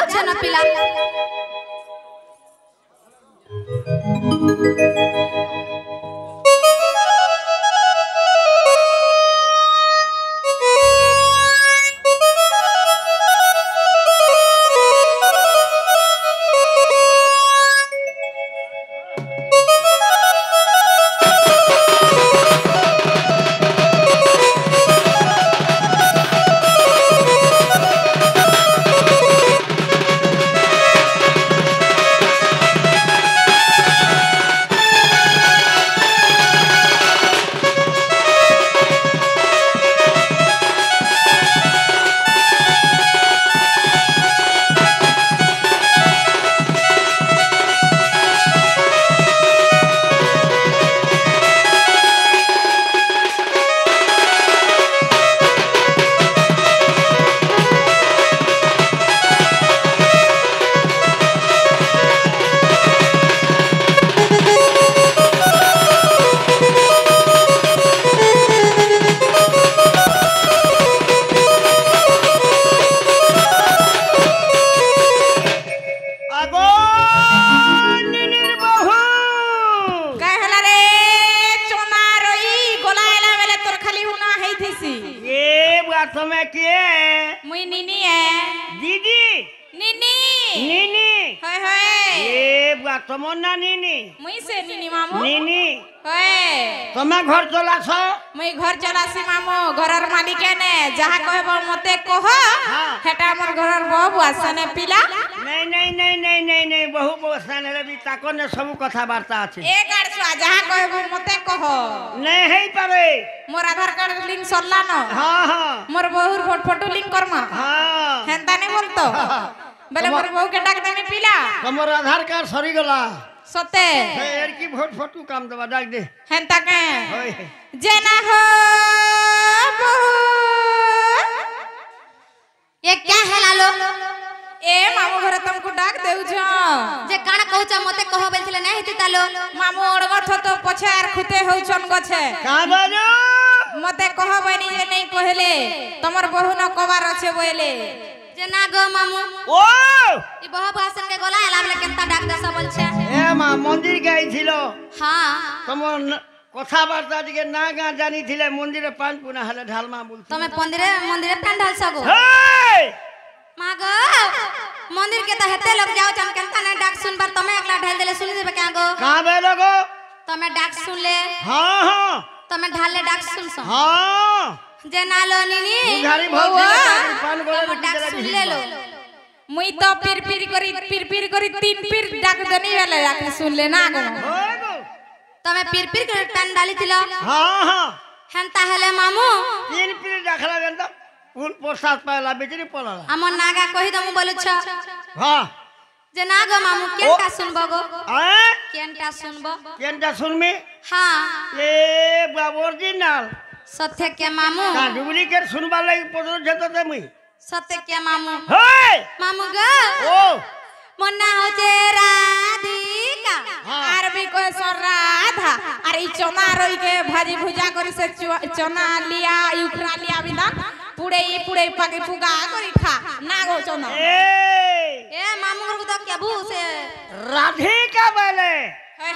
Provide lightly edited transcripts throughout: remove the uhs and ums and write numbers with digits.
ଯାଉଛ ନା ପିଲା तुम्हें घर चलास मुई घर चलासी मामो घरर मालिक ने जहा कहबो मते कह हेटा हमर घरर बहु आसने पिला नहीं नहीं नहीं नहीं नहीं नहीं बहु बसने रे भी ताको ने सब कथा वार्ता अछि ए गाड़सुआ जहा कहबो मते कह नहीं हेई पारे मोर आधार कार्ड लिंक सरला न हां हां मोर बहुर फोटो लिंक करमा हां हेंता ने बोलतो बोले मोर बहु के डाक देनी पिला हमर आधार कार्ड सरी गला सते फेर की भोट फोटो काम दबा डाक दे हेंता के जेना हो ये क्या है लालो ए मामू घर तुमको डाक देउ छ जे काना कहउछ मते कह बेलथिले नै हेति तालो मामू ओडगथ तो पछे आर खुते होउछन गछे का बाजो मते कह बनी जे नै कहले तमर बहु न कबार छे बोले जे ना गो मामू ओ ई बहु भाषण के गोला एलाबले केनता डाक दे सबल छे ए मा मंदिर गाइथिलो हां तमर कथा वार्ता दिके ना गा जानी थिले मंदिरे पान पुना हले ढालमा बोल तमे मंदिरे पान ढाल सगो हे मागो मंदिर के त हेते लोग जाओ हम केनता ने डाक सुनबार तमे एकला ढाल देले सुन देबे क्या गो का बेलो गो तमे डाक सुन ले हां हां तमे ढाल ले डाक सुन सो हां जे नालो नीनी घारी भौजी पान गोले डाक सुन ले लो मुई तो पिर पिर करी तीन पिर डाक देनी वाले डाक सुन ले ना गो तमे पिर कर टान डाली थिलो हां हां हेंता हेले मामू तीन पिर डाखला गंदा फूल प्रसाद पाला बेचरी पड़ला हमर नागा कहि दमु बोलु छ हां जे नागो मामू केनटा सुनबो गो ए केनटा सुनबो केनटा सुनमी हां ए ओरिजिनल सत्य के मामू का डुप्लीकेट सुनबा लागि पदर जतो ते मुई सत्य के मामू हे मामू गो ओ मोना होचे राधिका आर भी कोई सर राधा अरे चना रोई के भाजी भुजा करी से चना लिया उखरा लिया बिना पुड़े पाके पुगा करी खा ना गो चना ए मामू को तो क्या भू से राधिका बोले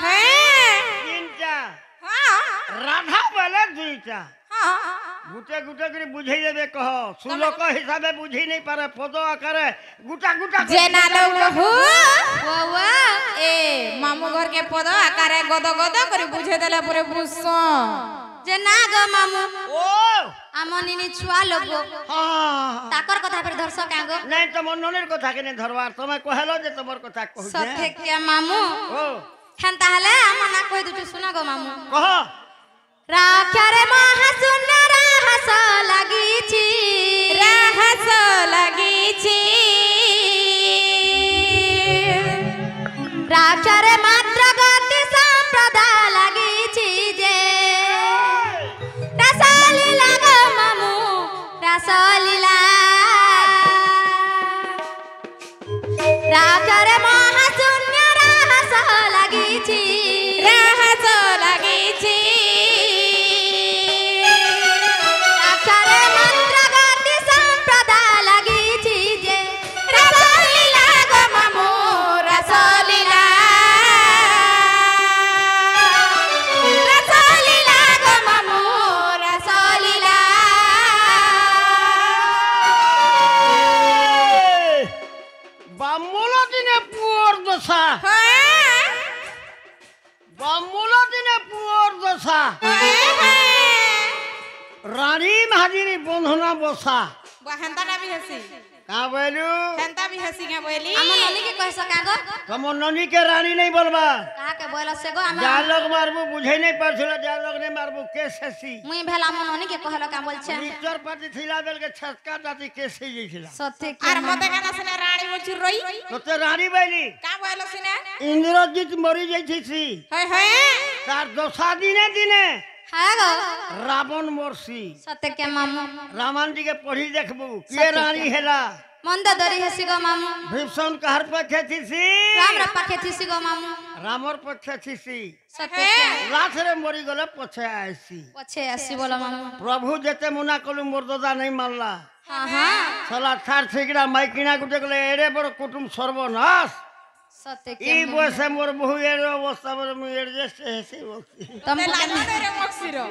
हे तीनटा हां राधा बोले दुईटा हां गुटे गुटे करी बुझै देबे कह सुलोक हिसाबे बुझी नहीं पारे पदो करे गुटा गुटा जेना लोग हो वाह ए मामू घर के पद आकारे गद गद करी बुझे देले पुरे बुझसो जे ना गो मामू ओ আমনিনি ছুয়া লোক তাকর কথা ফের ধরছ কাগো নাই তোমার ননের কথা কেনে ধরবার তুমি কহেলো যে তোমার কথা কহুছে সত্যি কে মামু ও হেন তাহলে আমনা কই দুটো শুনা গো মামু কহ রাখারে মহাসুন রাহস লাগিছি রাহস লাগিছি রাখারে মাত্র গতি সম্প্রদা লাগিছি যে রাসলীলা গো মামু রাসলীলা রাখারে মহাশূন্য রাহস লাগিছি রাহস লাগিছি রাখারে মন্ত্র গতি সম্প্রদা লাগিছি যে রাসলীলা বামুল দিনে পুয়র দশা হ্যাঁ বামুল দিনে পুয়র দশা রানী হাজিরি বন্ধনা বসা হেন্তাটা বি হেসি का बोलू हेंता भी हसी के बोली हम ननी के कह सका गो तुम ननी के रानी नहीं बोलबा कहा के बोला से गो हम जालोग मारबू बुझे नहीं परछला जालोग ने मारबू केस हसी मुई भेला हम ननी के कहला का बोल छे मिस्टर पार्टी थिला बेल के छटका जाति केस ही जइला सत्य और के मते गाना सुने रानी मुचुर रोई तो ते रानी बैली का बोलो सुने इंद्रजीत मरी जइछि सी हे हे तार दोसा दिने दिने है गो रावण मरसी सत्य के मामू रावण जी के पढ़ी देखबू के सत्य रानी हेला मंद दरी हसी गो मामू भीषण कहर पखे थी सी राम रप्पा के थी गो मामू रामर पखे थी सी सत्य के लाथ रे मरी गले पछे आइसी पछे आसी बोला मामू प्रभु जेते मुना कलु मर्ददा नहीं मानला हां हां साला थार ठेकड़ा माइकिना गुटे गले एरे बड़ कुटुम सर्वनाश सत्य ई के बसे मोर बहु एरे अवस्था मोर मु एडजस्ट हेसे बसी तुम ते लालो रे मक्सिरो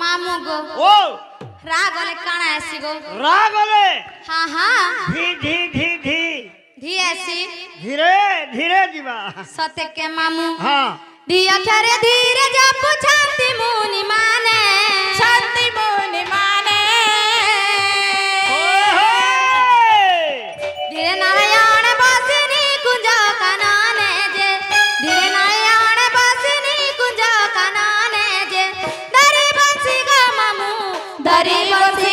मामू गो ओ राग वाले काना ऐसी गो रागले हां हां धी धी धी धी धी ऐसी धीरे धीरे जीवा सत्य के मामू हां दिया करे धीरे जब छाती मुनि माने शांति मोनि माने धीरे नारायण बसनी कुंज कनाने जे धीरे नारायण बसनी कुंज कनाने जे दरी बंसी गा मामू दरी बंसी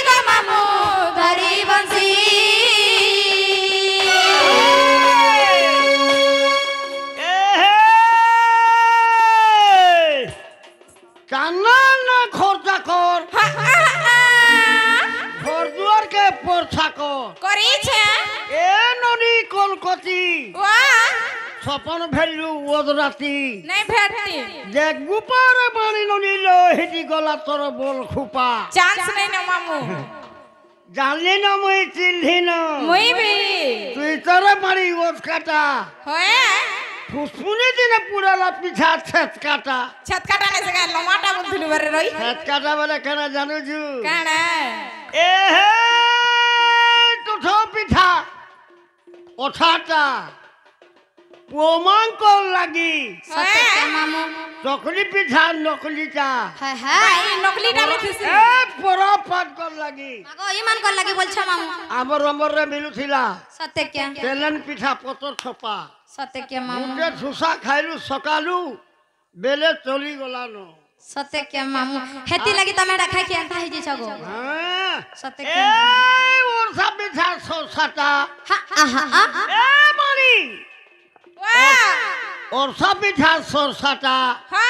गा मामू दरी बंसी কান্নান খরচা কর ঘরদুয়ার কে পরছা কর করি ছে এ ননি কলকতি वा স্বপন ভেলু ওদরাতি नहीं भेटती যে গুপার বাণী ননি লো হেটি গলা তোর বল খুপা चांस नहीं ना मामू জানলি না মই চিনলি না मुई भी তুই তোর বাড়ি ওদ কাটা होए ফুসফুনি দিনে পুরালা পিঠা ছেত কাটা छत काटाने से का लमाटा बुद्धलु बर रोई ছেত কাটা বলে কেন জানো জু काना এ হে তুঠো পিঠা ওঠাটা প্রমাণ লাগি सत्य के मामू চকলি পিঠা নকলিটা है है भाई नकली डाली थी এ পরা পাট কর লাগি मागो ईमान कर लगी बोल छ मामू আমার অমরে মিলুছিলা सत्य के তেলেন পিঠা পতর ছপা सत्य के मामू মুটে ঠুসা খাইলু সকালু বেলে চলি গলানো सत्य के मामू हेती लगी तमेडा खाई के अंता ही जी छगो হ্যাঁ सत्य এ के ওর সব পিঠা সসাটা हा आहा आ এ মারি वाह ওর সব পিঠা সরসাটা हां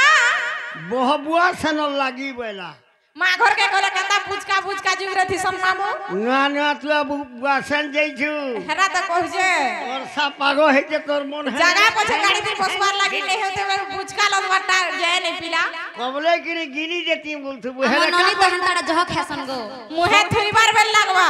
বহবুয়া সেন লাগি বলা मां घर के कोले कंदा पुचका जुग रथी सन मामू না না তুই বুয়াছেন যাইছু हेरा तो कह जे ওর সব পাগ হইতে তোর মন जगह पछे गाड़ी दिन बसवार लागी नहीं होते वे पुचका लगवाटा जे नहीं पिला কবলে কিরে গিনি যেতি বলছু हम বুহেলে ननी तो हंताड़ा जह खेसन गो मुहे थुईबार बेल लगवा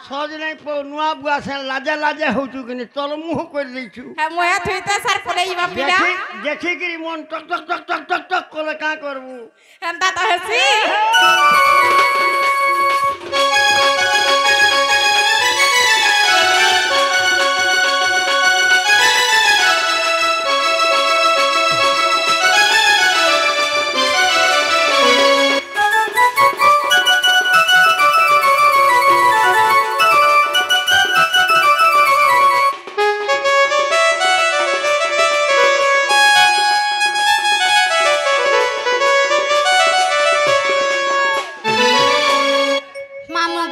সজ নাই পো নুয়া বুয়াছেন লাজে লাজে হউছু কিনি তোর মুহ কই দিছু है मुहे थुईते सर पले इबा पिला দেখি দেখি কিরি মন টক টক টক টক টক টক করে কা করবু हंता तो हसी मामू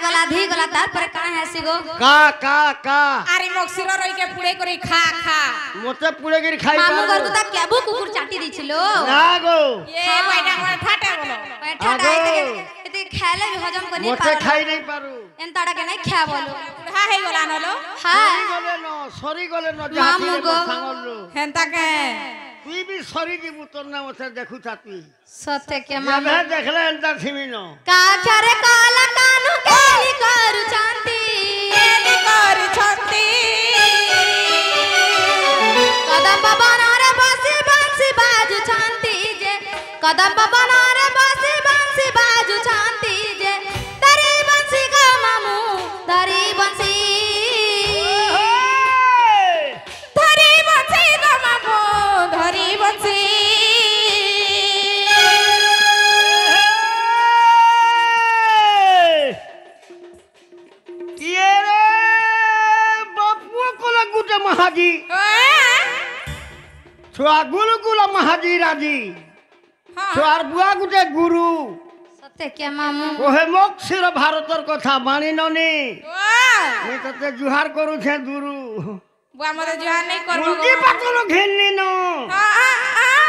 गला धी गला तार पर काहे हसी गो का আরে মক্সির রই কে পুড়ে করে খা খা মতে পুড়ে গিরি খাই মামু পারো ঘর কো তা কেবু কুকুর চাটি দিছিল না গো এ বাইটা করে ঠাটে বলো ঠাটা এতে খেলে भी हजम करनी মতে पारो খাই নাই পারু এন তাড়া কে নাই খা বলো হা হে গলা নলো হ্যাঁ সরি গলে ন মামু গো। সাঙ্গলু হেনতাকে তুই বি সরি দিবু তোর না মতে দেখু থাকি সতে কে মামু যাবে দেখলে এন্তা থিমিন কাছারে কালা কানু কেলি করু চান্তি এলি করি ছন্তি কদম বাবানারে বাঁশি বাঁশি বাজু চান্তি যে কদম বাবানারে বাঁশি বাঁশি বাজু চান্তি যে ধরি বাঁশি গো মামু ধরি বাঁশি ধরি বসে গো মামু ধরি বসে ইয়ে রে বাপু কোলা গুটে মহাজি ছুয়া গুলু গুলা মহাজি রাজি ছুয়ার বুয়া গুটে গুরু সতে কে মামু ওহে মক্সির ভারতর কথা মানি ননি আমি তোতে জুহার করুছে দুরু বুয়া মতে জোহার নাই করবো মুন্দি পাতল ঘেনলি ন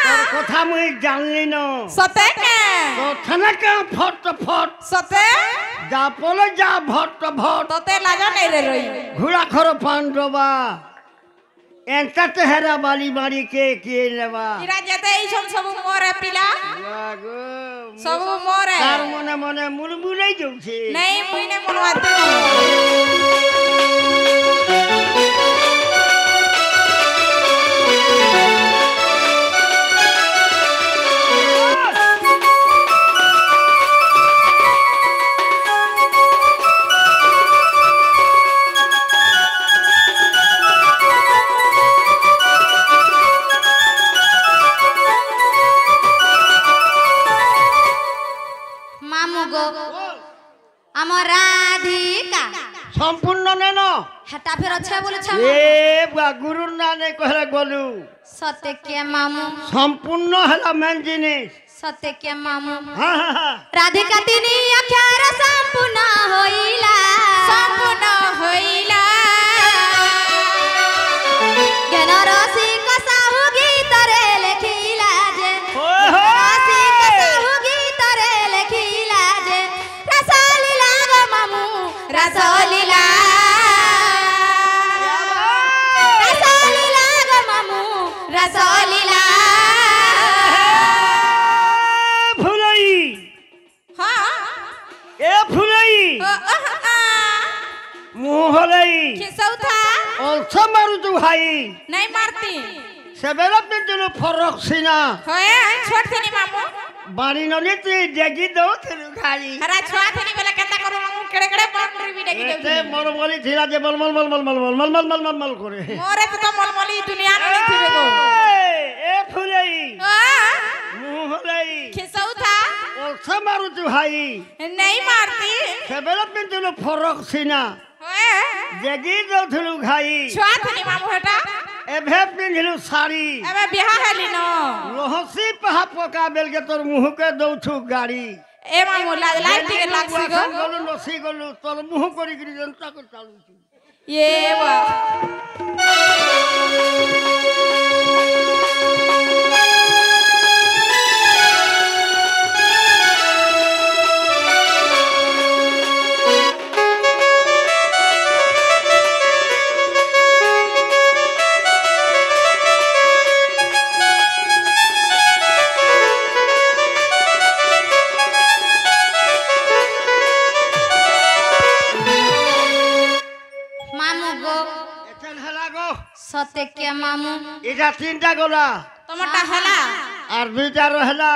তোর কথা মুই জানলি ন সতে কে কথা না কে ফট ফট সতে যা পলে যা ভট ভট তোতে লাজ নাই রে রই ঘোড়া খর পান্ডবা এন্তা তেহেরা বালি মারি কে নেবা ইরা যেতে এই সব মোরে পিলা বাগো সব মোরে তার মনে মনে মুলমুলাই যাচ্ছে নাই মুই নে মনওয়াতে মামু গো আমার রাধিকা সম্পূর্ণ নেন হেটা ফের আছে বলেছে এ গুরুর না নে কহলে গলু সতে কে মামু সম্পূর্ণ হলা মেন জিনিস সতে কে মামু হ্যাঁ হ্যাঁ হ্যাঁ রাধিকা তিনি অক্ষর সম্পূর্ণ হইলা সম্পূর্ণ হইলা জ্ঞান রসিক সাহু গীতরে লেখিলা যে ওই হো রসিক সাহু গীতরে লেখিলা যে রসলীলা গো মামু রসলীলা রসলীলা গো মামু রসলীলা ফুলাই হ্যাঁ এ ফুলাই মুহলাই কিসৌথা অলস মারু তু ভাই নাই মারতি সেবেলা পেন্টুলো ফরক সিনা হয়ে ছোট থেনি মামু বাড়ি নলি তুই দেখি দৌ থিলু খালি হরা ছোয়া থেনি বেলা কেতা করু মামু কেড়ে কেড়ে বাউন্ডারি বি দেখি এতে দেউ মর বলি থিলা যে মল মল মল মল মল মল মল মল মল মল মল করে মোরে তো মলমলি দুনিয়া নই থিবে গো এ ফুলাই মুহলাই কিসৌথা অলস মারু তু ভাই নাই মারতি সেবেলা পেন্টুলো ফরক সিনা হয়ে দেখি দৌ থিলু খাই ছোয়া থেনি মামু হেটা এভে পিন্ধিলু শাড়ি এবে বিহা হেলি ন রহসি পাহা পকা বেলকে তোর মুহকে দৌছু গাড়ি এ মামু লাইট দিকে লাগছি গো গলু নসি গলু তোর মুহ করি গিরি জনতা করে চালুছি এ বা মামু গো এখান হেলা গো সতে কে মামু এটা তিনটা গলা তোমারটা হেলা আর দুইটা রহেলা